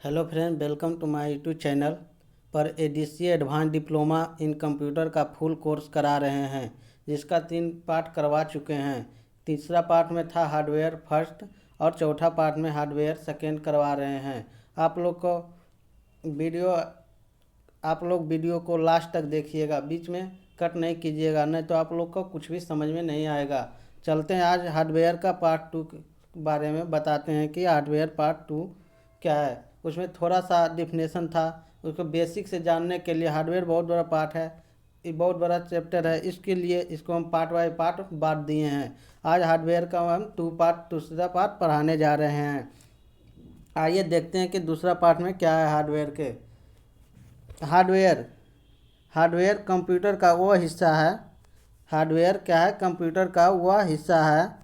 Hello friend, welcome to my YouTube channel पर ADC advance diploma in computer का full course करा रहे हैं, जिसका 3 पार्ट करवा चुके हैं। तीसरा पार्ट में था हार्डवेयर फर्स्ट और चौथा पार्ट में हार्डवेयर सेकेंड करवा रहे हैं। आप लोग वीडियो को लास्ट तक देखिएगा, बीच में कट नहीं कीजिएगा, नहीं तो आप लोग को कुछ भी समझ में नहीं आएगा। चलते हैं आज हार्डवेयर का पार्ट 2 के बारे में बताते हैं कि हार्डवेयर पार्ट 2 क्या है। उसमें थोड़ा सा डिफिनेशन था, उसको बेसिक से जानने के लिए। हार्डवेयर बहुत बड़ा पार्ट है, ये बहुत बड़ा चैप्टर है, इसके लिए इसको हम पार्ट बाय पार्ट बांट दिए हैं। आज हार्डवेयर का हम दूसरा पार्ट पढ़ाने जा रहे हैं। आइए देखते हैं कि दूसरा पार्ट में क्या है। हार्डवेयर हार्डवेयर कंप्यूटर का वो हिस्सा है। हार्डवेयर क्या है? कंप्यूटर का वह हिस्सा है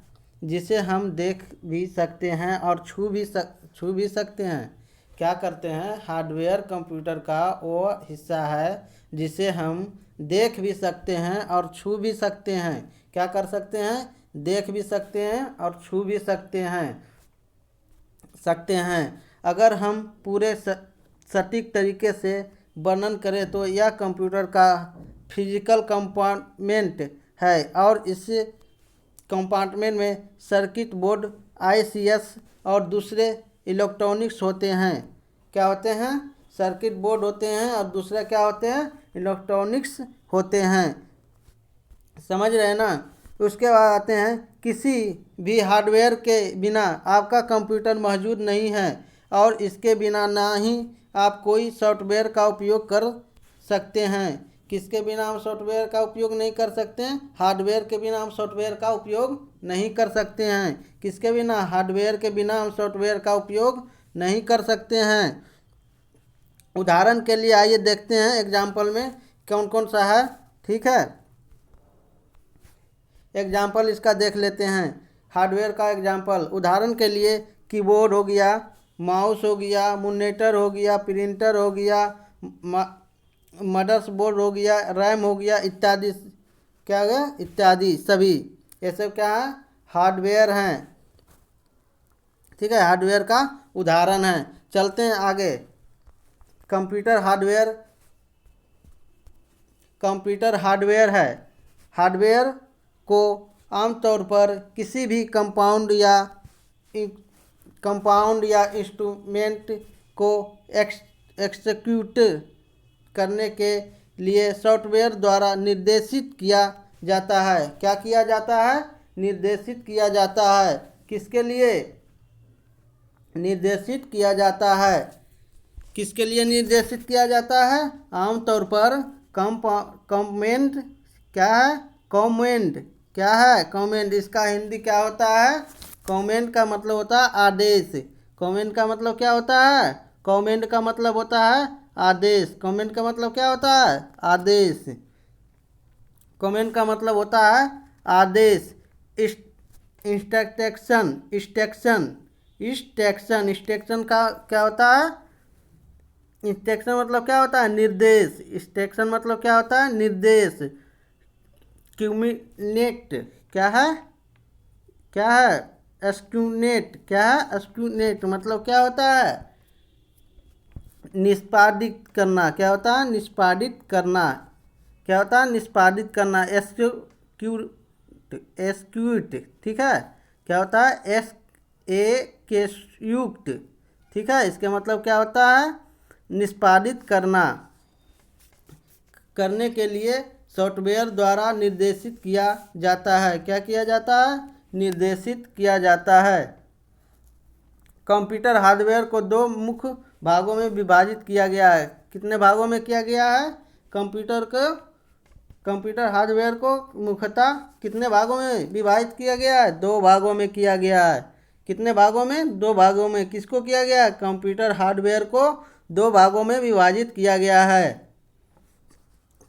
जिसे हम देख भी सकते हैं और छू भी सकते हैं। क्या करते हैं? हार्डवेयर कंप्यूटर का वो हिस्सा है जिसे हम देख भी सकते हैं और छू भी सकते हैं। क्या कर सकते हैं? देख भी सकते हैं और छू भी सकते हैं। अगर हम पूरे सटीक तरीके से वर्णन करें तो यह कंप्यूटर का फिजिकल कंपार्टमेंट है और इस कंपार्टमेंट में सर्किट बोर्ड, आईसीएस और दूसरे इलेक्ट्रॉनिक्स होते हैं। क्या होते हैं? सर्किट बोर्ड होते हैं और दूसरे क्या होते हैं? इलेक्ट्रॉनिक्स होते हैं। समझ रहे हैं ना? उसके बाद आते हैं, किसी भी हार्डवेयर के बिना आपका कंप्यूटर मौजूद नहीं है और इसके बिना ना ही आप कोई सॉफ्टवेयर का उपयोग कर सकते हैं। किसके बिना हम सॉफ्टवेयर का उपयोग नहीं कर सकते हैं? हार्डवेयर के बिना हम सॉफ्टवेयर का उपयोग नहीं कर सकते हैं। किसके बिना? हार्डवेयर के बिना हम सॉफ्टवेयर का उपयोग नहीं कर सकते हैं। उदाहरण के लिए आइए देखते हैं एग्जाम्पल में कौन कौन सा है। ठीक है, एग्जाम्पल इसका देख लेते हैं। हार्डवेयर का एग्जाम्पल, उदाहरण के लिए कीबोर्ड हो गया, माउस हो गया, मॉनिटर हो गया, प्रिंटर हो गया, मदर्स बोर्ड हो गया, रैम हो गया इत्यादि। क्या है? इत्यादि सभी ये सब क्या है? हार्डवेयर हैं। ठीक है, हार्डवेयर का उदाहरण है। चलते हैं आगे। कंप्यूटर हार्डवेयर है। हार्डवेयर को आमतौर पर किसी भी कंपाउंड या इंस्ट्रूमेंट को एक्सिक्यूट करने के लिए सॉफ्टवेयर द्वारा निर्देशित किया जाता है। क्या किया जाता है? निर्देशित किया जाता है। किसके लिए निर्देशित किया जाता है? किसके लिए निर्देशित किया जाता है? आमतौर पर कमेंट। क्या है? कमेंट। क्या है? कमेंट। इसका हिंदी क्या होता है? कमेंट का मतलब होता है आदेश। कमेंट का मतलब क्या होता है? कमेंट का मतलब होता है आदेश। कमेंट का मतलब क्या होता है? आदेश। कमेंट का मतलब होता है आदेश। इंस्ट्रक्शन का क्या होता है? इंस्ट्रक्शन मतलब क्या होता है? निर्देश। इंस्ट्रक्शन मतलब क्या होता है? निर्देश। क्यूमिनेट क्या है? क्या है? एक्यूनेट। क्या है? एक्यूनेट मतलब क्या होता है? निष्पादित करना। क्या होता है? निष्पादित करना। क्या होता है? निष्पादित करना। एस्क्यूट। ठीक है, क्या होता है? एक्यूट। ठीक है, इसके मतलब क्या होता है? निष्पादित करना। करने के लिए सॉफ्टवेयर द्वारा निर्देशित किया जाता है। क्या किया जाता है? निर्देशित किया जाता है। कंप्यूटर हार्डवेयर को 2 मुख्य भागों में विभाजित किया गया है। कितने भागों में किया गया है? कंप्यूटर हार्डवेयर को मुख्यतः कितने भागों में विभाजित किया गया है? 2 भागों में किया गया है। कितने भागों में? 2 भागों में। किसको किया गया है? कंप्यूटर हार्डवेयर को 2 भागों में विभाजित किया गया है।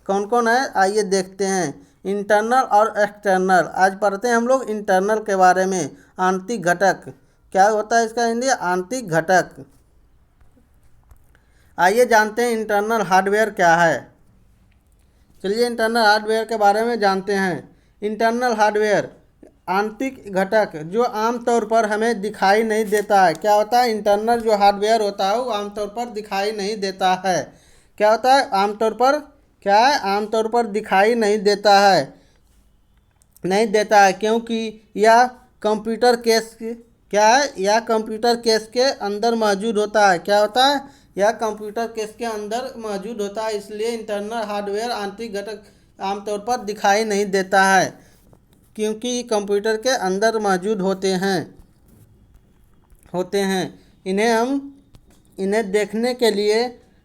कौन कौन है? आइए देखते हैं। इंटरनल और एक्सटर्नल। आज पढ़ते हैं हम लोग इंटरनल के बारे में। आंतरिक घटक। क्या होता है इसका हिंदी? आंतरिक घटक। आइए जानते हैं इंटरनल हार्डवेयर क्या है। चलिए इंटरनल हार्डवेयर के बारे में जानते हैं। इंटरनल हार्डवेयर आंतरिक घटक जो आमतौर पर हमें दिखाई नहीं देता है। क्या होता है? इंटरनल जो हार्डवेयर होता है वो आमतौर पर दिखाई नहीं देता है। क्या होता है? आमतौर पर क्या है? आमतौर पर दिखाई नहीं देता है, नहीं देता है, क्योंकि यह कंप्यूटर केस क्या है? यह कंप्यूटर केस के अंदर मौजूद होता है। क्या होता है? यह कंप्यूटर केस के अंदर मौजूद होता है, इसलिए इंटरनल हार्डवेयर आंतरिक घटक आमतौर पर दिखाई नहीं देता है, क्योंकि कंप्यूटर के अंदर मौजूद होते हैं। इन्हें देखने के लिए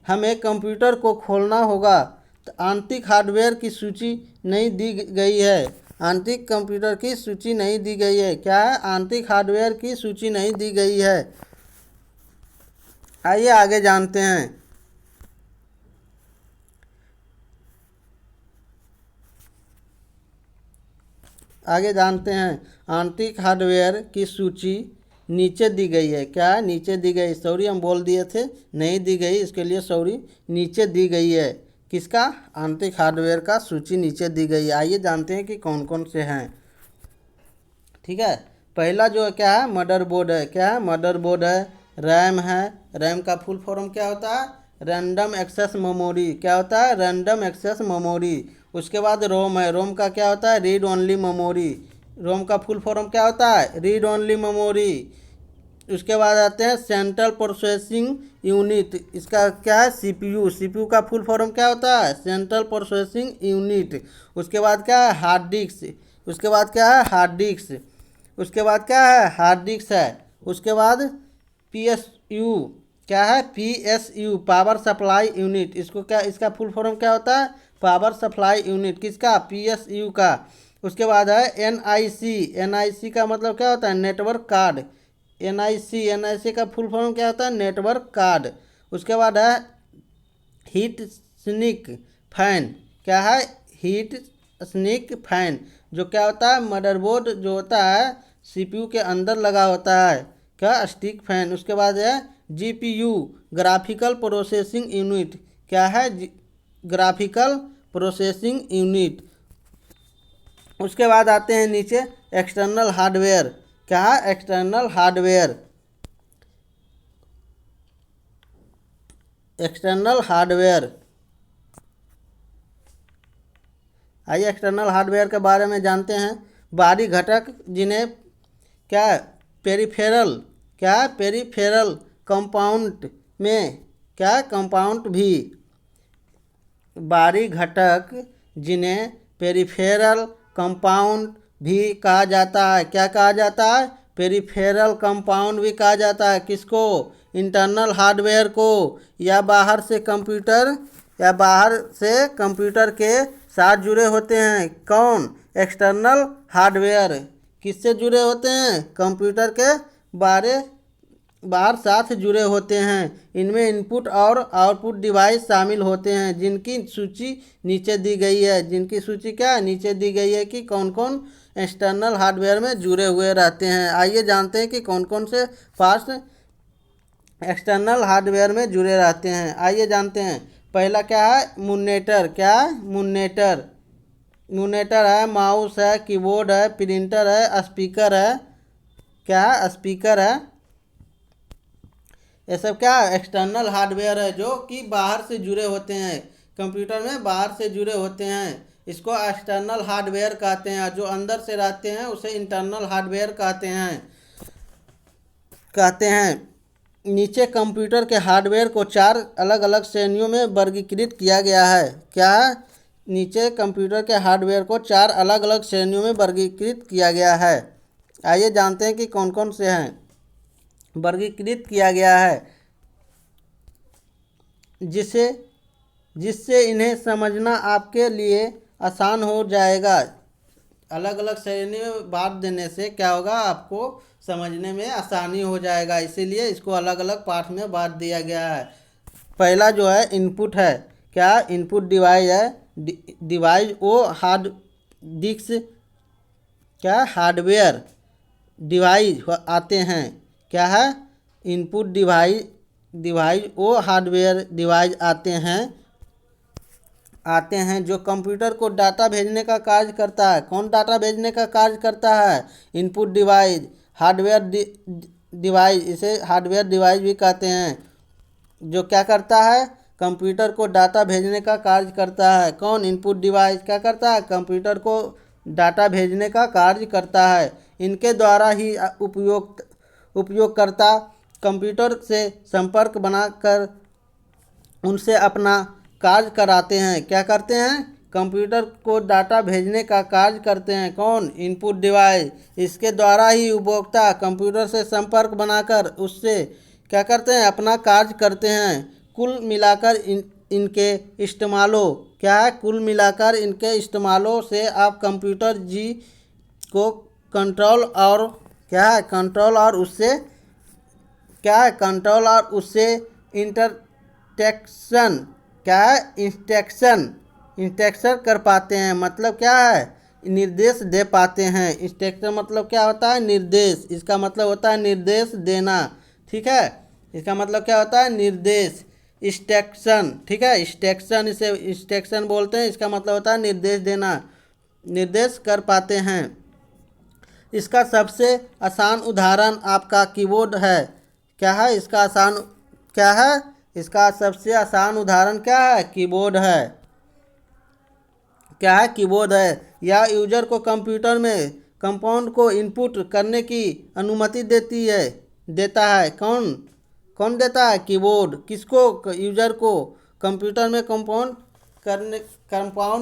हमें कंप्यूटर को खोलना होगा। तो आंतरिक हार्डवेयर की सूची नहीं दी गई है। आंतरिक कंप्यूटर की सूची नहीं दी गई है। क्या है? आंतरिक हार्डवेयर की सूची नहीं दी गई है। आइए आगे जानते हैं। आंतरिक हार्डवेयर की सूची नीचे दी गई है। क्या है? नीचे दी गई। सॉरी, हम बोल दिए थे नहीं दी गई, इसके लिए सॉरी। नीचे दी गई है। किसका? आंतरिक हार्डवेयर का सूची नीचे दी गई है। आइए जानते हैं कि कौन कौन से हैं। ठीक है, पहला जो है क्या है? मदरबोर्ड है। क्या है? मदरबोर्ड है। रैम है। रैम का फुल फॉर्म क्या होता है? Random access memory. क्या होता है? Random access memory. उसके बाद रोम है। रोम का क्या होता है? Read only memory. रोम का फुल फॉर्म क्या होता है? Read only memory. उसके बाद आते हैं सेंट्रल प्रोसेसिंग यूनिट। इसका क्या है? सीपीयू। सीपीयू का फुल फॉर्म क्या होता है? Central processing unit. उसके बाद क्या है? Hard disk. उसके बाद क्या है? Hard disk. उसके बाद क्या है? हार्ड डिस्क है। उसके बाद पीएसयू। क्या है? PSU, power supply unit. इसको क्या, इसका फुल फॉर्म क्या होता है? Power supply unit. किसका? पीएसयू का। उसके बाद है एनआईसी। एनआईसी का मतलब क्या होता है? Network card. एनआईसी का फुल फॉर्म क्या होता है? Network card. उसके बाद है हीट सिंक फैन। क्या है? हीट सिंक फैन, जो क्या होता है? मदरबोर्ड जो होता है सीपीयू के अंदर लगा होता है। क्या? Stick fan. उसके बाद है जीपीयू, ग्राफिकल प्रोसेसिंग यूनिट। क्या है? Graphical processing unit. उसके बाद आते हैं नीचे एक्सटर्नल हार्डवेयर। क्या है? External hardware. External hardware. आइए एक्सटर्नल हार्डवेयर के बारे में जानते हैं। बाहरी घटक जिन्हें क्या पेरिफेरल। क्या? पेरिफेरल कंपाउंड में क्या? कंपाउंड भी। बाहरी घटक जिन्हें पेरिफेरल कंपाउंड भी कहा जाता है। क्या कहा जाता है? पेरिफेरल कंपाउंड भी कहा जाता है। किसको? इंटरनल हार्डवेयर को। या बाहर से कंप्यूटर के साथ जुड़े होते हैं। कौन? External hardware. किससे जुड़े होते हैं? कंप्यूटर के बाहर साथ जुड़े होते हैं। इनमें इनपुट और आउटपुट डिवाइस शामिल होते हैं, जिनकी सूची नीचे दी गई है। जिनकी सूची क्या है? नीचे दी गई है कि कौन कौन एक्सटर्नल हार्डवेयर में जुड़े हुए रहते हैं। आइए जानते हैं कि कौन कौन से पार्ट्स एक्सटर्नल हार्डवेयर में जुड़े रहते हैं। आइए जानते हैं। पहला क्या है? मॉनिटर। क्या? मॉनिटर। मॉनिटर है, माउस है, कीबोर्ड है, प्रिंटर है, स्पीकर है। क्या? स्पीकर है। ये सब क्या? एक्सटर्नल हार्डवेयर है, जो कि बाहर से जुड़े होते हैं, कंप्यूटर में बाहर से जुड़े होते हैं। इसको एक्सटर्नल हार्डवेयर कहते हैं। जो अंदर से रहते हैं उसे इंटरनल हार्डवेयर कहते हैं। नीचे कंप्यूटर के हार्डवेयर को 4 अलग अलग श्रेणियों में वर्गीकृत किया गया है। क्या? नीचे कंप्यूटर के हार्डवेयर को 4 अलग अलग श्रेणियों में वर्गीकृत किया गया है। आइए जानते हैं कि कौन कौन से हैं वर्गीकृत किया गया है, जिससे इन्हें समझना आपके लिए आसान हो जाएगा। अलग अलग श्रेणी में बांट देने से क्या होगा? आपको समझने में आसानी हो जाएगा, इसीलिए इसको अलग अलग पार्ट में बांट दिया गया है। पहला जो है इनपुट है। क्या? इनपुट डिवाइस है। डिवाइस वो हार्ड डिस्क क्या? हार्डवेयर डिवाइस आते हैं। क्या है? इनपुट डिवाइस वो हार्डवेयर डिवाइस आते हैं आते हैं जो कंप्यूटर को डाटा भेजने का कार्य करता है। कौन डाटा भेजने का कार्य करता है? इनपुट डिवाइस, हार्डवेयर डिवाइस, इसे हार्डवेयर डिवाइस भी कहते हैं। जो क्या करता है? कंप्यूटर को डाटा भेजने का कार्य करता है। कौन? इनपुट डिवाइस क्या करता है? कंप्यूटर को डाटा भेजने का कार्य करता है। इनके द्वारा ही उपयोगकर्ता कंप्यूटर से संपर्क बनाकर उनसे अपना कार्य कराते हैं। क्या करते हैं? कंप्यूटर को डाटा भेजने का कार्य करते हैं। कौन? Input device. इसके द्वारा ही उपभोक्ता कंप्यूटर से संपर्क बनाकर उससे क्या करते हैं? अपना कार्य करते हैं। कुल मिलाकर इनके इस्तेमालों क्या है? कुल मिलाकर इनके इस्तेमालों से आप कंप्यूटर जी को कंट्रोल और क्या है? कंट्रोल और उससे क्या है? कंट्रोल और उससे इंटरटेक्शन क्या है? इंस्ट्रक्शन कर पाते हैं। मतलब क्या है? निर्देश दे पाते हैं। इंस्ट्रक्शन मतलब क्या होता है? निर्देश। इसका मतलब होता है निर्देश देना। ठीक है, इसका मतलब क्या होता है? निर्देश, इंस्ट्रक्शन। ठीक है, इंस्ट्रक्शन, इसे इंस्ट्रक्शन बोलते हैं। इसका मतलब होता है निर्देश देना, निर्देश कर पाते हैं। इसका सबसे आसान उदाहरण आपका कीबोर्ड है। क्या है इसका आसान? क्या है इसका सबसे आसान उदाहरण? क्या है? कीबोर्ड है। क्या है? कीबोर्ड है। या यूजर को कंप्यूटर में कंपाउंड को इनपुट करने की अनुमति देता है। कौन कौन देता है? कीबोर्ड। किसको? यूजर को कंप्यूटर में कंपाउंड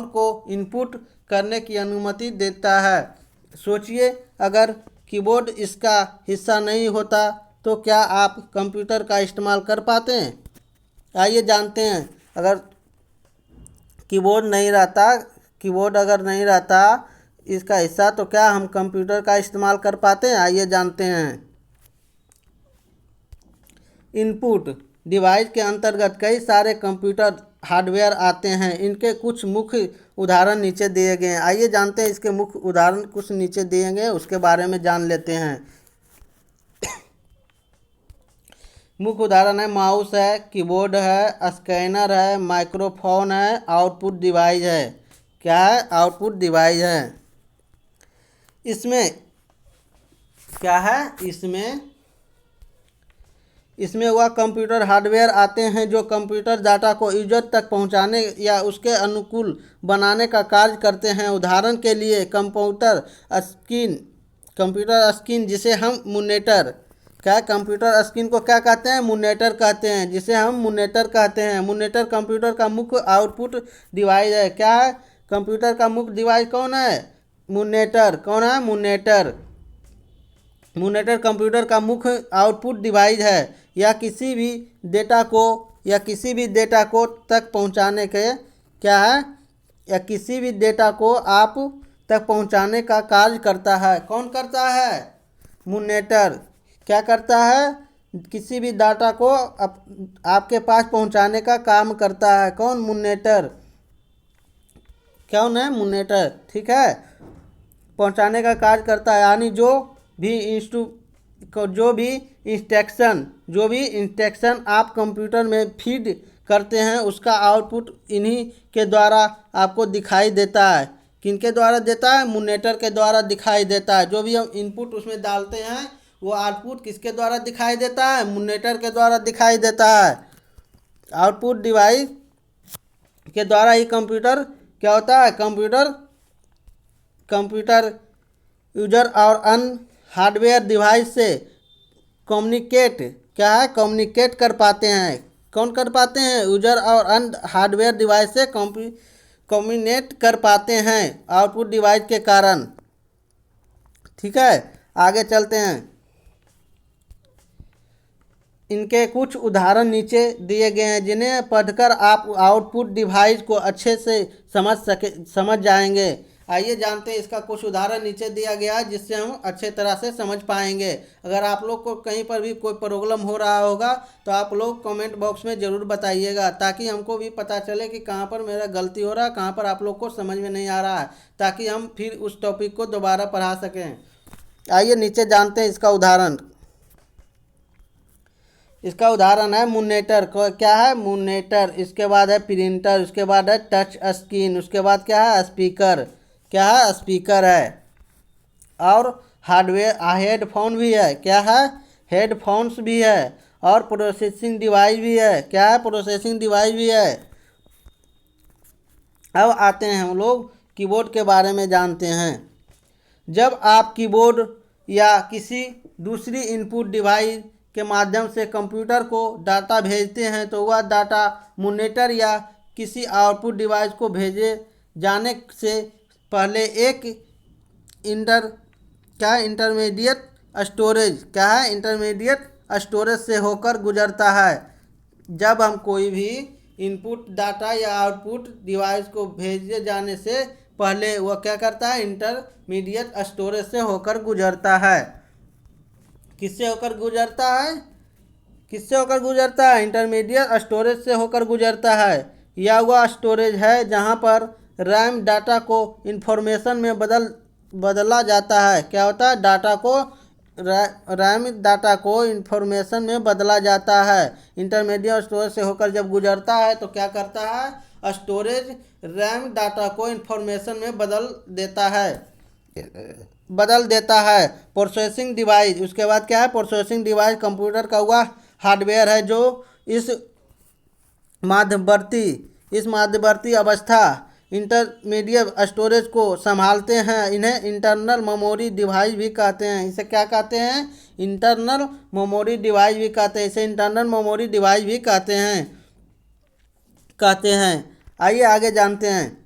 को इनपुट करने की अनुमति देता है। सोचिए, अगर कीबोर्ड इसका हिस्सा नहीं होता तो क्या आप कंप्यूटर का इस्तेमाल कर पाते हैं? आइए जानते हैं। अगर कीबोर्ड अगर नहीं रहता इसका हिस्सा, तो क्या हम कंप्यूटर का इस्तेमाल कर पाते हैं? आइए जानते हैं। इनपुट डिवाइस के अंतर्गत कई सारे कंप्यूटर हार्डवेयर आते हैं। इनके कुछ मुख्य उदाहरण नीचे दिए गए हैं। आइए जानते हैं इसके मुख्य उदाहरण कुछ नीचे दिए गए हैं, उसके बारे में जान लेते हैं। मुख्य उदाहरण है माउस है, कीबोर्ड है, स्कैनर है, माइक्रोफोन है, आउटपुट डिवाइस है। क्या है? आउटपुट डिवाइस है। इसमें क्या है? इसमें वह कंप्यूटर हार्डवेयर आते हैं जो कंप्यूटर डाटा को यूजर तक पहुंचाने या उसके अनुकूल बनाने का कार्य करते हैं। उदाहरण के लिए कंप्यूटर स्क्रीन जिसे हम मॉनिटर क्या? कंप्यूटर स्क्रीन को क्या कहते हैं? मॉनिटर कहते हैं, जिसे हम मॉनिटर कहते हैं। मॉनिटर कंप्यूटर का मुख्य आउटपुट डिवाइस है। क्या है? कंप्यूटर का मुख्य डिवाइस कौन है? मॉनिटर। कौन है? मॉनिटर कंप्यूटर का मुख्य आउटपुट डिवाइस है। या किसी भी डेटा को तक पहुंचाने के क्या है? या किसी भी डेटा को आप तक पहुंचाने का कार्य करता है। कौन करता है? मॉनिटर। क्या करता है? किसी भी डाटा को आपके पास पहुंचाने का काम करता है। कौन? मॉनिटर। कौन है? मॉनिटर। ठीक है, पहुंचाने का कार्य करता है। यानी जो भी इंस्ट्रक्शन आप कंप्यूटर में फीड करते हैं उसका आउटपुट इन्हीं के द्वारा आपको दिखाई देता है। किनके द्वारा देता है? मॉनिटर के द्वारा दिखाई देता है। जो भी हम इनपुट उसमें डालते हैं वो आउटपुट किसके द्वारा दिखाई देता है? मॉनिटर के द्वारा दिखाई देता है। आउटपुट डिवाइस के द्वारा ही कंप्यूटर क्या होता है? कंप्यूटर यूजर और अन्य हार्डवेयर डिवाइस से कम्युनिकेट कर पाते हैं। कौन कर पाते हैं? यूजर और अन्य हार्डवेयर डिवाइस से कम्युनिकेट कर पाते हैं आउटपुट डिवाइस के कारण। ठीक है, आगे चलते हैं। इनके कुछ उदाहरण नीचे दिए गए हैं जिन्हें पढ़कर आप आउटपुट डिवाइस को अच्छे से समझ जाएंगे। आइए जानते हैं। इसका कुछ उदाहरण नीचे दिया गया है जिससे हम अच्छे तरह से समझ पाएंगे। अगर आप लोग को कहीं पर भी कोई प्रॉब्लम हो रहा होगा तो आप लोग कमेंट बॉक्स में ज़रूर बताइएगा, ताकि हमको भी पता चले कि कहाँ पर मेरा गलती हो रहा है, कहाँ पर आप लोग को समझ में नहीं आ रहा है, ताकि हम फिर उस टॉपिक को दोबारा पढ़ा सकें। आइए नीचे जानते हैं इसका उदाहरण। इसका उदाहरण है मॉनिटर, क्या है मॉनिटर, इसके बाद है प्रिंटर, उसके बाद है टच स्क्रीन, उसके बाद क्या है स्पीकर, क्या है स्पीकर है। और हार्डवेयर हेडफोन भी है, क्या है हेडफोन्स भी है। और प्रोसेसिंग डिवाइस भी है, क्या है प्रोसेसिंग डिवाइस भी है। अब आते हैं हम लोग कीबोर्ड के बारे में जानते हैं। जब आप कीबोर्ड या किसी दूसरी इनपुट डिवाइस के माध्यम से कंप्यूटर को डाटा भेजते हैं तो वह डाटा मॉनिटर या किसी आउटपुट डिवाइस को भेजे जाने से पहले एक इंटर क्या है इंटरमीडिएट स्टोरेज, क्या है इंटरमीडिएट स्टोरेज से होकर गुजरता है। जब हम कोई भी इनपुट डाटा या आउटपुट डिवाइस को भेजे जाने से पहले वह क्या करता है इंटरमीडिएट स्टोरेज से होकर गुजरता है। किससे होकर गुजरता है, किससे होकर गुजरता है इंटरमीडिएट स्टोरेज से होकर गुजरता है। यह वह स्टोरेज है जहां पर रैम डाटा को इंफॉर्मेशन में बदला जाता है। क्या होता है डाटा को रैम डाटा को इंफॉर्मेशन में बदला जाता है। इंटरमीडिएट स्टोरेज से होकर जब गुजरता है तो क्या करता है स्टोरेज रैम डाटा को इंफॉर्मेशन में बदल देता है। प्रोसेसिंग डिवाइस, उसके बाद क्या है प्रोसेसिंग डिवाइस कंप्यूटर का हुआ हार्डवेयर है जो इस मध्यवर्ती अवस्था इंटरमीडिएट स्टोरेज को संभालते हैं। इन्हें इंटरनल मेमोरी डिवाइस भी कहते हैं। इसे क्या कहते हैं इंटरनल मेमोरी डिवाइस भी कहते हैं। इसे इंटरनल मेमोरी डिवाइस भी कहते हैं। आइए आगे जानते हैं।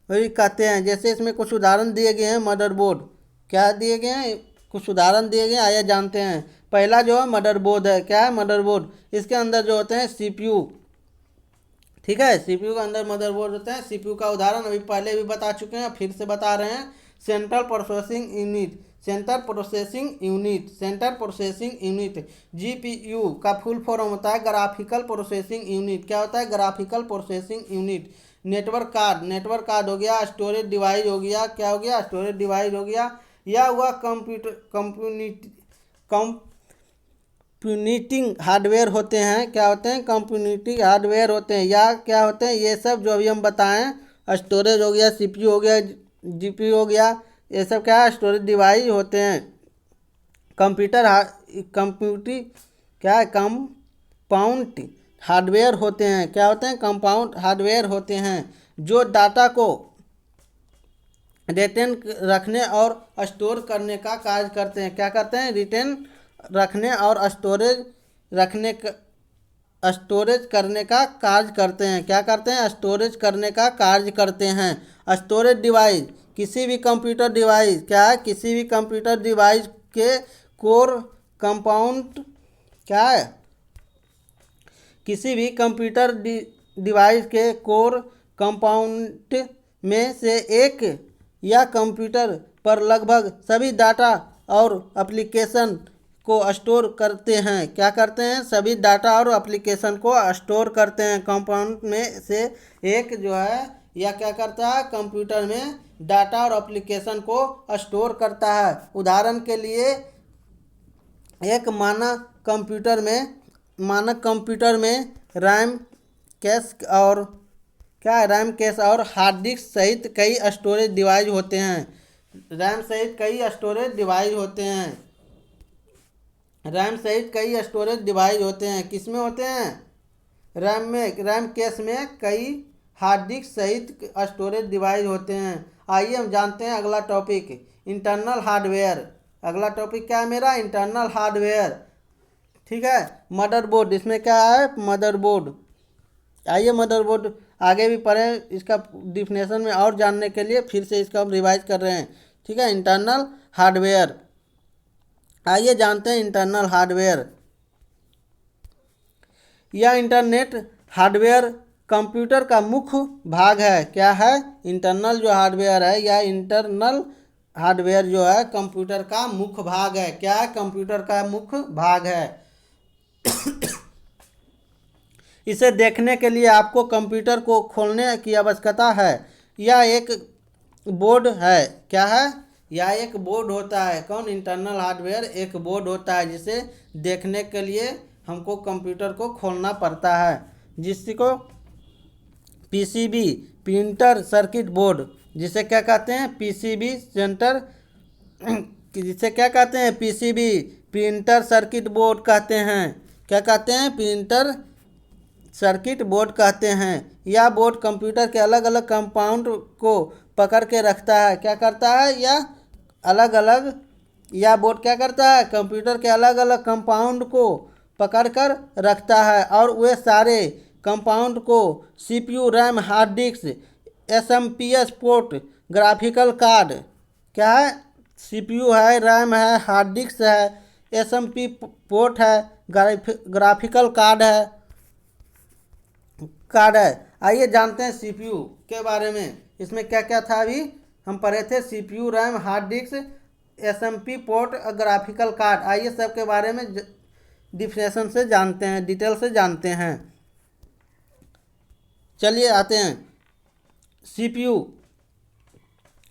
वही कहते हैं जैसे इसमें कुछ उदाहरण दिए गए हैं। मदरबोर्ड, क्या दिए गए हैं कुछ उदाहरण दिए गए हैं, आइए जानते हैं। पहला जो है मदरबोर्ड है, क्या है मदरबोर्ड, इसके अंदर जो होते हैं सीपीयू, ठीक है सीपीयू के अंदर मदरबोर्ड होते हैं। सीपीयू का उदाहरण अभी पहले भी बता चुके हैं, फिर से बता रहे हैं। सेंट्रल प्रोसेसिंग यूनिट जीपीयू का फुल फॉर्म होता है ग्राफिकल प्रोसेसिंग यूनिट। क्या होता है graphical processing unit. Network card हो गया, स्टोरेज डिवाइस हो गया, क्या हो गया स्टोरेज डिवाइस हो गया। या हुआ कंप्यूटिंग हार्डवेयर होते हैं, क्या होते हैं कंप्यूटिंग हार्डवेयर होते हैं। या क्या होते हैं ये सब जो अभी हम बताएं स्टोरेज हो गया, सीपीयू हो गया, जीपीयू हो गया, ये सब क्या है स्टोरेज डिवाइस होते हैं। कंप्यूटिंग क्या है कंपाउंड हार्डवेयर होते हैं, क्या होते हैं कंपाउंड हार्डवेयर होते हैं जो डाटा को रिटेन रखने और स्टोर करने का कार्य करते हैं। क्या करते हैं रिटेन रखने और स्टोरेज करने का कार्य करते हैं। क्या करते हैं स्टोरेज करने का कार्य करते हैं। स्टोरेज डिवाइस किसी भी कंप्यूटर डिवाइस, क्या है किसी भी कंप्यूटर डिवाइस के कोर कंपाउंड, क्या है किसी भी कंप्यूटर डिवाइस के कोर कंपाउंड में से एक या कंप्यूटर पर लगभग सभी डाटा और एप्लीकेशन को स्टोर करते हैं। क्या करते हैं सभी डाटा और एप्लीकेशन को स्टोर करते हैं। कंपाउंड में से एक जो है या क्या करता है कंप्यूटर में डाटा और एप्लीकेशन को स्टोर करता है। उदाहरण के लिए एक मानक कंप्यूटर में रैम कैश और क्या है रैम कैश और हार्ड डिस्क सहित कई स्टोरेज डिवाइस होते हैं। रैम सहित कई स्टोरेज डिवाइस होते हैं। रैम सहित कई स्टोरेज डिवाइस होते हैं। किस में होते हैं रैम कैश में कई हार्ड डिस्क सहित स्टोरेज डिवाइस होते हैं। आइए हम जानते हैं अगला टॉपिक इंटरनल हार्डवेयर। अगला टॉपिक क्या है मेरा इंटरनल हार्डवेयर, ठीक है। मदरबोर्ड, इसमें क्या है मदरबोर्ड। आइए मदरबोर्ड आगे भी पढ़ें, इसका डिफिनेशन में और जानने के लिए फिर से इसका हम रिवाइज कर रहे हैं, ठीक है। इंटरनल हार्डवेयर, आइए जानते हैं इंटरनल हार्डवेयर। यह इंटरनेट हार्डवेयर कंप्यूटर का मुख्य भाग है। क्या है इंटरनल जो हार्डवेयर है या इंटरनल हार्डवेयर जो है कंप्यूटर का मुख्य भाग है। क्या है कंप्यूटर का मुख्य भाग है। इसे देखने के लिए आपको कंप्यूटर को खोलने की आवश्यकता है। यह एक बोर्ड है, क्या है या एक बोर्ड होता है। कौन? इंटरनल हार्डवेयर एक बोर्ड होता है जिसे देखने के लिए हमको कंप्यूटर को खोलना पड़ता है, जिसको पीसीबी प्रिंटर सर्किट बोर्ड जिसे क्या कहते हैं? पीसीबी सेंटर जिसे क्या कहते हैं? पीसीबी प्रिंटर सर्किट बोर्ड कहते हैं। क्या कहते हैं? प्रिंटर सर्किट बोर्ड कहते हैं। यह बोर्ड कंप्यूटर के अलग अलग कंपाउंड को पकड़ के रखता है। क्या करता है? यह बोर्ड क्या करता है? कंप्यूटर के अलग अलग कंपाउंड को पकड़ कर रखता है और वे सारे कंपाउंड को CPU, RAM, hard disk, SMPS port, graphical card, क्या है? सीपीयू है, रैम है, हार्ड डिस्क है, एसएमपी पोर्ट है, ग्राफिकल कार्ड है। आइए जानते हैं सीपीयू के बारे में। इसमें क्या क्या था अभी हम पढ़े थे? CPU, RAM, hard disk, SMP port और ग्राफिकल कार्ड। आइए सब के बारे में डिफिनेशन से जानते हैं, डिटेल से जानते हैं। चलिए आते हैं सीपीयू।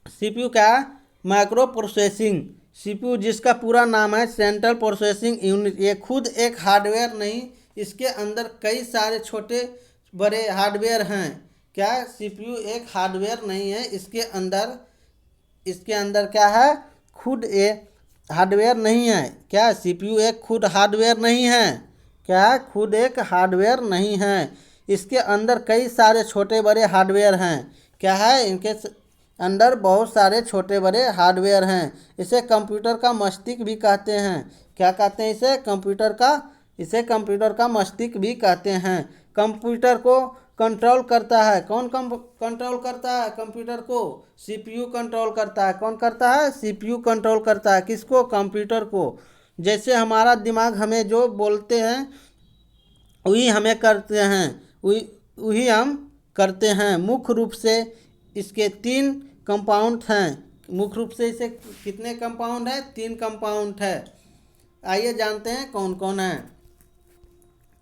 सीपीयू क्या है? माइक्रो प्रोसेसिंग सीपीयू, जिसका पूरा नाम है सेंट्रल प्रोसेसिंग यूनिट। ये खुद एक हार्डवेयर नहीं, इसके अंदर कई सारे छोटे बड़े हार्डवेयर हैं। क्या? सीपीयू एक हार्डवेयर नहीं है, इसके अंदर क्या है? खुद एक हार्डवेयर नहीं है। क्या? सीपीयू एक खुद हार्डवेयर नहीं है। क्या है? खुद एक हार्डवेयर नहीं है, इसके अंदर कई सारे छोटे बड़े हार्डवेयर हैं। क्या है? इनके अंदर बहुत सारे छोटे बड़े हार्डवेयर हैं। इसे कंप्यूटर का मस्तिष्क भी कहते हैं। क्या कहते हैं इसे? इसे कंप्यूटर का मस्तिष्क भी कहते हैं। कंप्यूटर को कंट्रोल करता है। कौन कंट्रोल करता है कंप्यूटर को? सीपीयू कंट्रोल करता है। कौन करता है? सीपीयू कंट्रोल करता है। किसको? कंप्यूटर को। जैसे हमारा दिमाग हमें जो बोलते हैं वही हमें करते हैं, वही हम करते हैं। मुख्य रूप से इसके 3 कंपाउंड हैं। मुख्य रूप से इसे कितने कंपाउंड है? 3 कंपाउंड है। आइए जानते हैं कौन कौन है।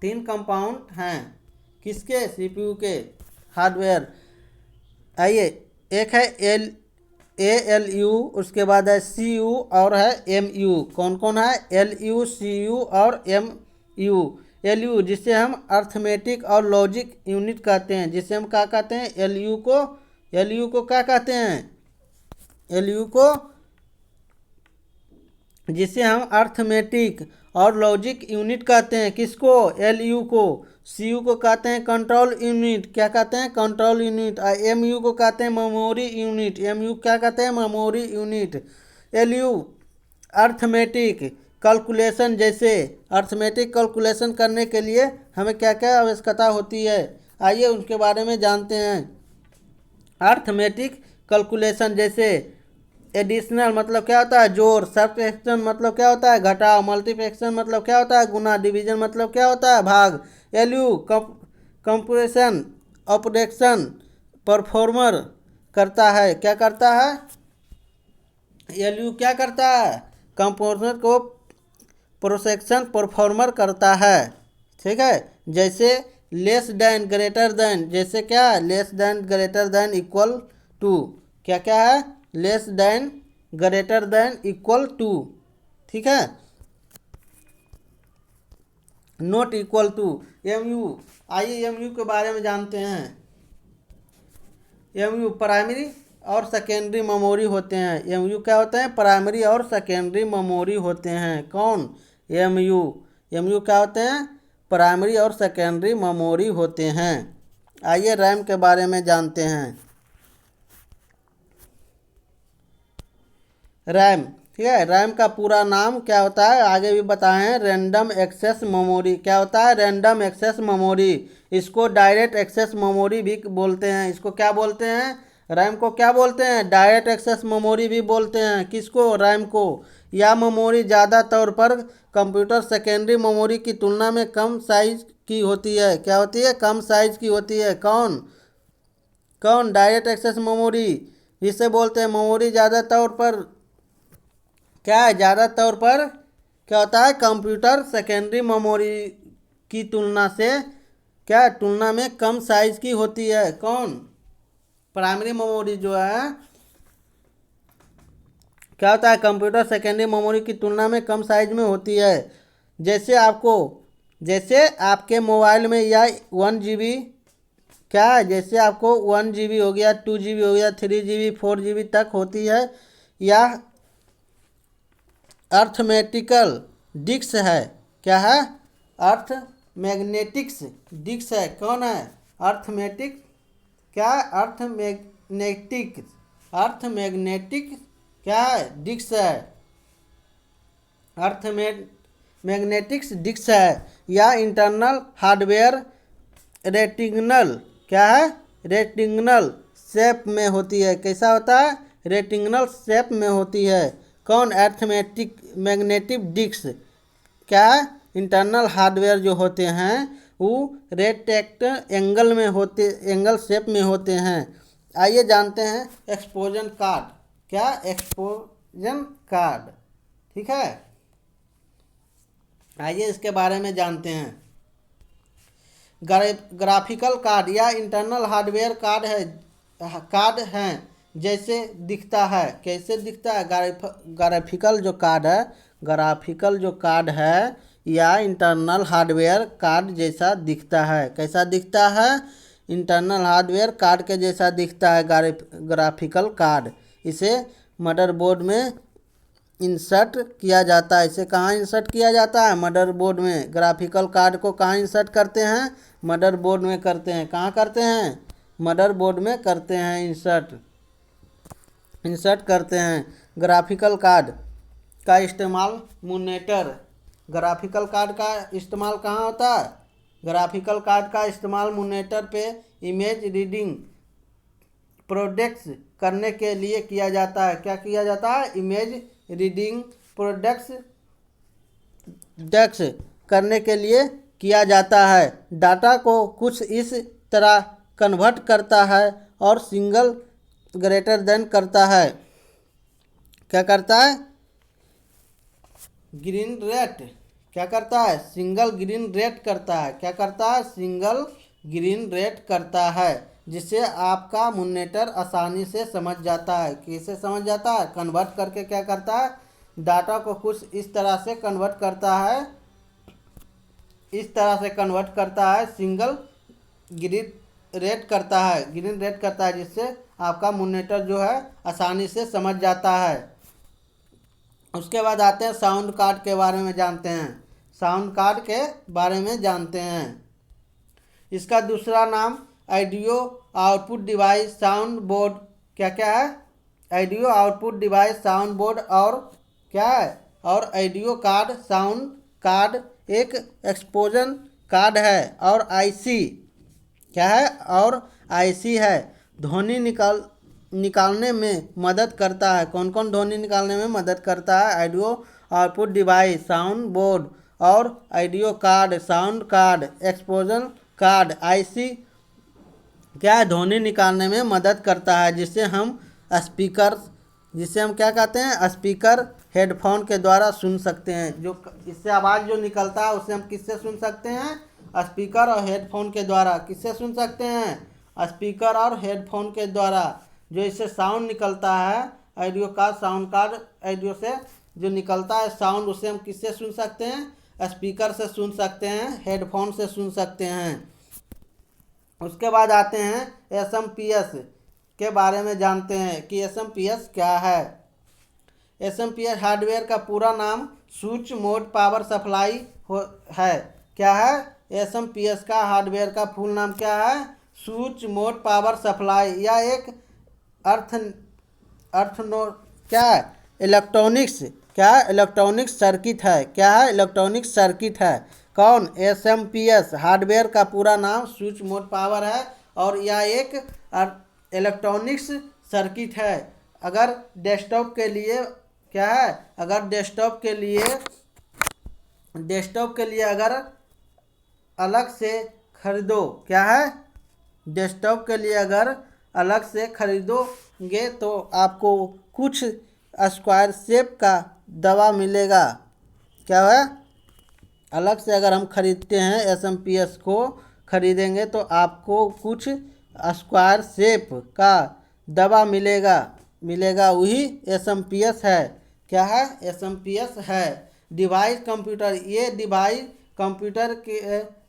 3 कंपाउंड हैं किसके? सीपीयू के हार्डवेयर। आइए, एक है ALU, उसके बाद है CU और है MU। कौन कौन है? LU, CU और MU। LU जिसे हम अर्थमेटिक और लॉजिक यूनिट कहते हैं, जिसे हम क्या कहते हैं? LU को क्या कहते हैं? LU को जिसे हम अर्थमेटिक और लॉजिक यूनिट कहते हैं। किसको? LU को। CU को कहते हैं कंट्रोल यूनिट। क्या कहते हैं? Control unit. और MU को कहते हैं मेमोरी यूनिट। MU क्या कहते हैं? Memory unit. LU arithmetic calculation, जैसे अर्थमेटिक कैलकुलेशन करने के लिए हमें क्या क्या आवश्यकता होती है, आइए उनके बारे में जानते हैं। अर्थमेटिक कैलकुलेशन जैसे एडिशनल मतलब क्या होता है? जोड़। सब्ट्रैक्शन मतलब क्या होता है? घटाव। मल्टीप्लिकेशन मतलब क्या होता है? गुना। डिवीजन मतलब क्या होता है? भाग। LU कंप्यूटेशन ऑपरेशन परफॉर्मर करता है। क्या करता है? LU क्या करता है? कंप्यूटर को प्रोसेक्शन परफॉर्मर करता है। ठीक है। जैसे लेस देन, ग्रेटर देन, जैसे क्या? Less than, greater than, equal to. क्या क्या है? Less than, greater than, equal to. ठीक है। Not equal to. MU। आइए MU के बारे में जानते हैं। MU प्राइमरी और सेकेंडरी मेमोरी होते हैं। MU क्या होते हैं? प्राइमरी और सेकेंडरी मेमोरी होते हैं। कौन? MU क्या होते हैं? प्राइमरी और सेकेंडरी मेमोरी होते हैं। आइए रैम के बारे में जानते हैं। रैम, ठीक है। रैम का पूरा नाम क्या होता है? आगे भी बताए हैं। Random access memory. क्या होता है? Random access memory. इसको डायरेक्ट एक्सेस मेमोरी भी बोलते हैं। इसको क्या बोलते हैं? रैम को क्या बोलते हैं? डायरेक्ट एक्सेस मेमोरी भी बोलते हैं। किसको? रैम को। यह मेमोरी ज़्यादा तौर पर कंप्यूटर सेकेंडरी मेमोरी की तुलना में कम साइज की होती है। क्या होती है? कम साइज की होती है। कौन? Direct access memory. इसे बोलते हैं मेमोरी ज़्यादा तौर पर क्या है? ज़्यादा तौर पर क्या होता है? कंप्यूटर सेकेंडरी मेमोरी की तुलना से क्या? तुलना में कम साइज की होती है। कौन? प्राइमरी मेमोरी जो है क्या होता है, कंप्यूटर सेकेंडरी मेमोरी की तुलना में कम साइज में होती है। जैसे आपके मोबाइल में या 1 GB, क्या है, जैसे आपको 1 GB हो गया, 2 GB हो गया, 3 GB 4 GB तक होती है। यह अर्थमेटिकल डिस्क है। क्या है, अर्थ मैग्नेटिक्स डिस्क है। कौन है, अर्थमेटिक, क्या है, अर्थमैग्नेटिक क्या है, डिस्क है। मैग्नेटिक्स डिस्क है। या इंटरनल हार्डवेयर रेटिंगनल, क्या है, रेटिंगनल शेप में होती है। कैसा होता है, रेटिंगनल शेप में होती है। कौन, मैग्नेटिक डिस्क, क्या है, इंटरनल हार्डवेयर जो होते हैं वो रेक्टेंगल में होते, एंगल शेप में होते हैं। आइए जानते हैं एक्सपोजन कार्ड। क्या, एक्सपोजन कार्ड, ठीक है। आइए इसके बारे में जानते हैं। ग्राफिकल कार्ड या इंटरनल हार्डवेयर कार्ड हैं जैसे दिखता है। कैसे दिखता है, ग्राफिकल जो कार्ड है या इंटरनल हार्डवेयर कार्ड जैसा दिखता है। कैसा दिखता है, इंटरनल हार्डवेयर कार्ड के जैसा दिखता है ग्राफिकल कार्ड। इसे मदरबोर्ड में इंसर्ट किया जाता है। इसे कहाँ इंसर्ट किया जाता है, मदरबोर्ड में। ग्राफिकल कार्ड को कहाँ इंसर्ट करते हैं, मदरबोर्ड में करते हैं। कहाँ करते हैं, मदरबोर्ड में करते हैं इंसर्ट करते हैं। ग्राफिकल कार्ड का इस्तेमाल मॉनिटर, ग्राफिकल कार्ड का इस्तेमाल कहाँ होता है, ग्राफिकल कार्ड का इस्तेमाल मॉनिटर पे इमेज रीडिंग प्रोडक्ट्स करने के लिए किया जाता है। क्या किया जाता है, इमेज रीडिंग प्रोडक्ट्स करने के लिए किया जाता है। डाटा को कुछ इस तरह कन्वर्ट करता है और सिंगल ग्रेटर देन करता है। क्या करता है, ग्रीन रेट, क्या करता है, सिंगल ग्रीन रेट करता है। क्या करता है, सिंगल ग्रीन रेट करता है, जिससे आपका मॉनिटर आसानी से समझ जाता है। कैसे समझ जाता है, कन्वर्ट करके क्या करता है, डाटा को कुछ इस तरह से कन्वर्ट करता है, सिंगल ग्रीन रेट करता है, जिससे आपका मॉनिटर जो है आसानी से समझ जाता है। उसके बाद आते हैं साउंड कार्ड के बारे में जानते हैं। इसका दूसरा नाम audio output device sound board, क्या क्या है, audio output device sound board और क्या है, और ऑडियो कार्ड, साउंड कार्ड एक एक्सपोजन कार्ड है और आईसी, क्या है, और आईसी है। ध्वनि निकालने में मदद करता है। कौन कौन ध्वनि निकालने में मदद करता है, audio output device sound board और audio card, sound card, expansion card, IC, क्या है, ध्वनि निकालने में मदद करता है, जिसे हम क्या कहते हैं, स्पीकर हेडफोन के द्वारा सुन सकते हैं। जो इससे आवाज़ जो निकलता है उसे हम किससे सुन सकते हैं, स्पीकर और हेडफोन के द्वारा। किससे सुन सकते हैं, स्पीकर और हेडफोन के द्वारा। जो इससे साउंड निकलता है, ऑडियो का साउंड कार्ड, ऑडियो से जो निकलता है साउंड, उसे हम किससे सुन सकते हैं, स्पीकर से सुन सकते हैं, हेडफोन से सुन सकते हैं। उसके बाद आते हैं एसएमपीएस के बारे में जानते हैं कि एसएमपीएस क्या है। एसएमपीएस हार्डवेयर का पूरा नाम स्विच मोड पावर सप्लाई है। क्या है, एसएमपीएस का हार्डवेयर का फुल नाम क्या है, स्विच मोड पावर सप्लाई। या एक इलेक्ट्रॉनिक सर्किट है। क्या है, इलेक्ट्रॉनिक सर्किट है। कौन, एसएमपीएस हार्डवेयर का पूरा नाम स्विच मोड पावर है और यह एक इलेक्ट्रॉनिक्स सर्किट है। अगर डेस्कटॉप के लिए क्या है, अगर डेस्कटॉप के लिए अगर अलग से खरीदो, क्या है, डेस्कटॉप के लिए अगर अलग से खरीदोगे तो आपको कुछ स्क्वायर शेप का दवा मिलेगा। क्या है, अलग से अगर हम खरीदते हैं एसएमपीएस को खरीदेंगे तो आपको कुछ स्क्वायर शेप का दवा मिलेगा। मिलेगा वही SMPS है। क्या है? SMPS है। डिवाइस कंप्यूटर, ये डिवाइस कंप्यूटर के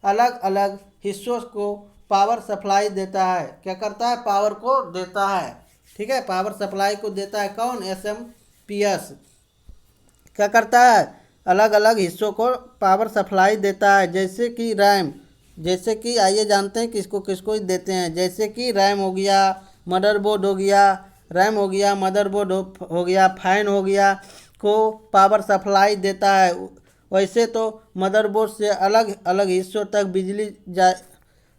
अलग अलग हिस्सों को पावर सप्लाई देता है। क्या करता है? पावर को देता है। ठीक है, पावर सप्लाई को देता है कौन? SMPS। क्या करता है? अलग अलग हिस्सों को पावर सप्लाई देता है, जैसे कि रैम। जैसे कि आइए जानते हैं किसको किसको देते हैं। जैसे कि रैम हो गया, मदरबोर्ड हो गया, रैम हो गया, मदरबोर्ड हो गया, फैन हो गया, को पावर सप्लाई देता है। वैसे तो मदरबोर्ड से अलग अलग हिस्सों तक बिजली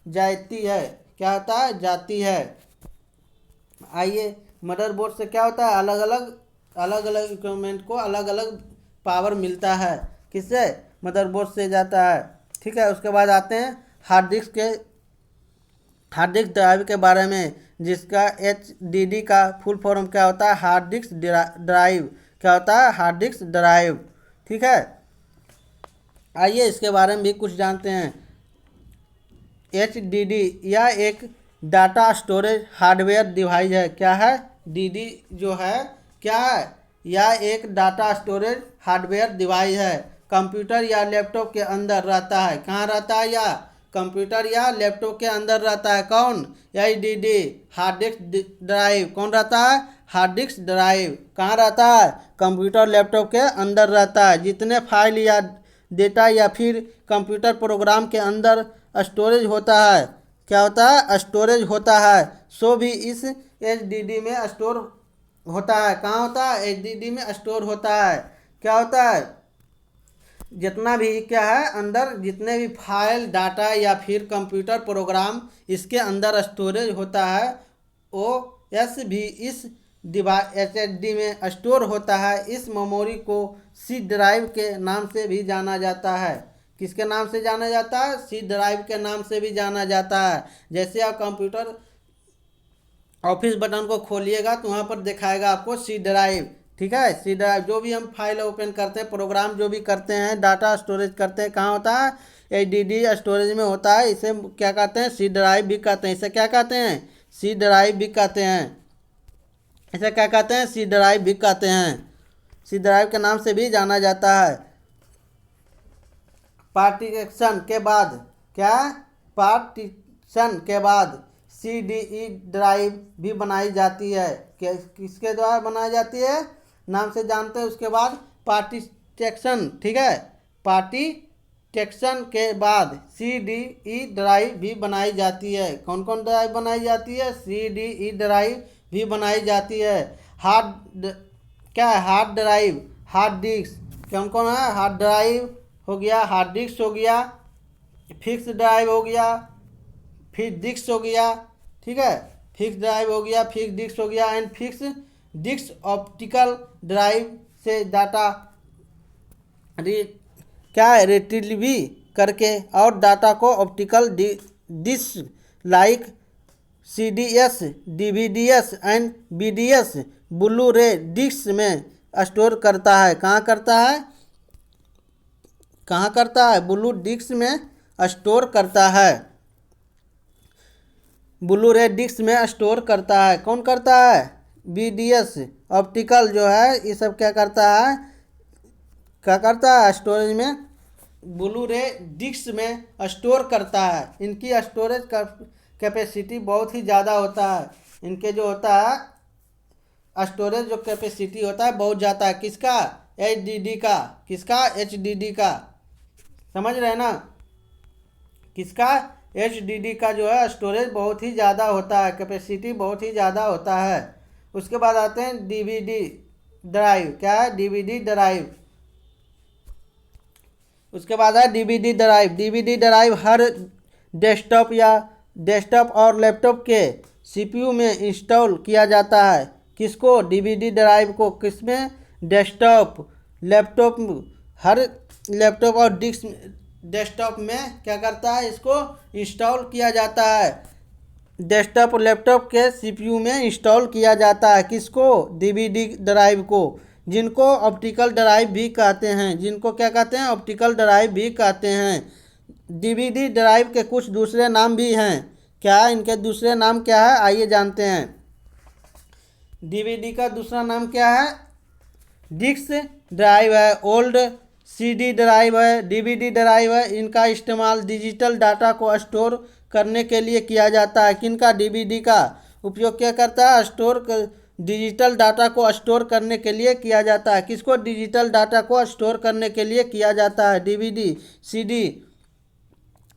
जाती है। क्या होता है? जाती है। आइए, मदरबोर्ड से क्या होता है? अलग अलग इक्विपमेंट को अलग अलग पावर मिलता है। किससे? मदरबोर्ड से जाता है। ठीक है, उसके बाद आते हैं हार्ड डिस्क ड्राइव के बारे में, जिसका HDD का फुल फॉर्म क्या होता है? Hard disk drive. क्या होता है? Hard disk drive. ठीक है, आइए इसके बारे में भी कुछ जानते हैं। HDD यह एक डाटा स्टोरेज हार्डवेयर डिवाइस है। क्या है? DD जो है क्या है? यह एक डाटा स्टोरेज हार्डवेयर डिवाइस है। कंप्यूटर या लैपटॉप के अंदर रहता है। कहाँ रहता है? या कंप्यूटर या लैपटॉप के अंदर रहता है। कौन? HDD hard disk drive. कौन रहता है? Hard disk drive. कहाँ रहता है? कंप्यूटर लैपटॉप के अंदर रहता है। जितने फाइल या डेटा या फिर कंप्यूटर प्रोग्राम के अंदर स्टोरेज होता है। क्या होता है? स्टोरेज होता है, सो भी इस HDD में स्टोर होता है। कहाँ होता है? HDD में स्टोर होता है। क्या होता है? जितना भी क्या है अंदर, जितने भी फाइल डाटा या फिर कंप्यूटर प्रोग्राम इसके अंदर स्टोरेज होता है, वो भी इस डिवाइस HDD में स्टोर होता है। इस मेमोरी को सी ड्राइव के नाम से भी जाना जाता है। किसके नाम से जाना जाता है? सी ड्राइव के नाम से भी जाना जाता है। जैसे आप कंप्यूटर ऑफिस बटन को खोलिएगा तो वहाँ पर दिखाएगा आपको सी ड्राइव। ठीक है, सी ड्राइव जो भी हम फाइल ओपन करते हैं, प्रोग्राम जो भी करते हैं, डाटा स्टोरेज करते हैं, कहाँ होता है? HDD स्टोरेज में होता है। इसे क्या कहते हैं? सी ड्राइव भी कहते हैं। इसे क्या कहते हैं? सी ड्राइव भी कहते हैं। इसे क्या कहते हैं? सी ड्राइव भी कहते हैं। सी ड्राइव के नाम से भी जाना जाता है। पार्टीशन के बाद क्या? पार्टीशन के बाद CDE ड्राइव भी बनाई जाती है। किसके द्वारा बनाई जाती है? नाम से जानते हैं। उसके बाद पार्टीशन। ठीक है, पार्टीशन के बाद CDE ड्राइव भी बनाई जाती है। कौन कौन ड्राइव बनाई जाती है? CDE ड्राइव भी बनाई जाती है। क्या है? Hard drive, hard disk. कौन कौन है? हार्ड ड्राइव हो गया, हार्ड डिस्क हो गया, फिक्स ड्राइव हो गया, फिक्स डिस्क हो गया। ठीक है, फिक्स ड्राइव हो गया, फिक्स डिस्क हो गया। And fix disk optical drive से डाटा क्या है? रिट्रीव करके और डाटा को optical disk like CDS, DVDs and BDS blu ray disk में स्टोर करता है। कहाँ करता है? कहाँ करता है? ब्लू डिस्क में स्टोर करता है। ब्लू रे डिस्क में स्टोर करता है। कौन करता है? BDS ऑप्टिकल जो है, ये सब क्या करता है? क्या करता है? स्टोरेज में ब्लू रे डिस्क में स्टोर करता है। इनकी स्टोरेज कैपेसिटी बहुत ही ज़्यादा होता है। इनके जो होता है स्टोरेज जो कैपेसिटी होता है बहुत ज़्यादा है। किसका? HDD का। किसका? HDD का। समझ रहे हैं ना? किसका? HDD का जो है स्टोरेज बहुत ही ज़्यादा होता है, कैपेसिटी बहुत ही ज़्यादा होता है। उसके बाद आते हैं DVD ड्राइव। क्या है? DVD drive. उसके बाद है DVD drive. DVD drive her desktop और लैपटॉप के CPU में इंस्टॉल किया जाता है। किसको? DVD ड्राइव को। किसमें? डेस्कटॉप, लैपटॉप, हर लैपटॉप और डेस्कटॉप में क्या करता है? इसको इंस्टॉल किया जाता है। डेस्कटॉप और लैपटॉप के CPU में इंस्टॉल किया जाता है। किसको? DVD ड्राइव को, जिनको ऑप्टिकल ड्राइव भी कहते हैं। जिनको क्या कहते हैं? ऑप्टिकल ड्राइव भी कहते हैं। DVD ड्राइव के कुछ दूसरे नाम भी हैं। क्या इनके दूसरे नाम क्या है? आइए जानते हैं। डीवीडी का दूसरा नाम क्या है? डिस्क ड्राइव है, ओल्ड सीडी ड्राइव है, डीवीडी ड्राइव है। इनका इस्तेमाल डिजिटल डाटा को स्टोर करने के लिए किया जाता है। किनका? डीवीडी का उपयोग क्या करता है? डिजिटल डाटा को स्टोर करने के लिए किया जाता है। किसको? डिजिटल डाटा को स्टोर करने के लिए किया जाता है। डीवीडी सीडी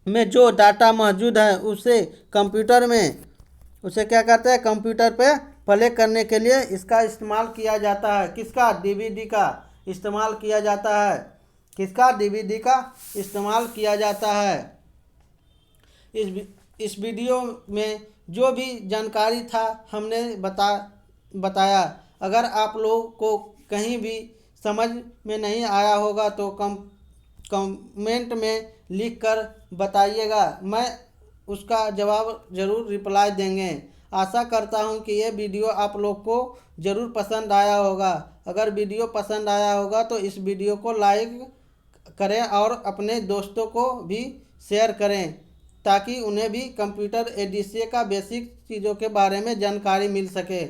में जो डाटा मौजूद है उसे कंप्यूटर में उसे क्या करते हैं? कंप्यूटर पे प्ले करने के लिए इसका इस्तेमाल किया जाता है। किसका? डीवीडी का इस्तेमाल किया जाता है। किसका? डीवीडी का इस्तेमाल किया जाता है। इस वीडियो में जो भी जानकारी था हमने बताया। अगर आप लोगों को कहीं भी समझ में नहीं आया होगा तो कमेंट में लिख कर बताइएगा, मैं उसका जवाब ज़रूर रिप्लाई देंगे। आशा करता हूँ कि ये वीडियो आप लोग को ज़रूर पसंद आया होगा। अगर वीडियो पसंद आया होगा तो इस वीडियो को लाइक करें और अपने दोस्तों को भी शेयर करें, ताकि उन्हें भी कंप्यूटर एडीसी का बेसिक चीज़ों के बारे में जानकारी मिल सके।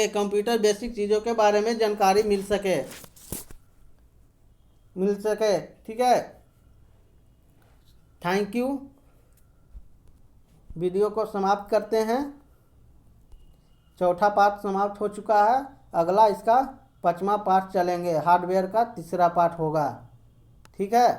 कंप्यूटर बेसिक चीज़ों के बारे में जानकारी मिल सके। ठीक है, थैंक यू। वीडियो को समाप्त करते हैं। चौथा पार्ट समाप्त हो चुका है। अगला इसका 5वां पार्ट चलेंगे। हार्डवेयर का तीसरा पार्ट होगा। ठीक है।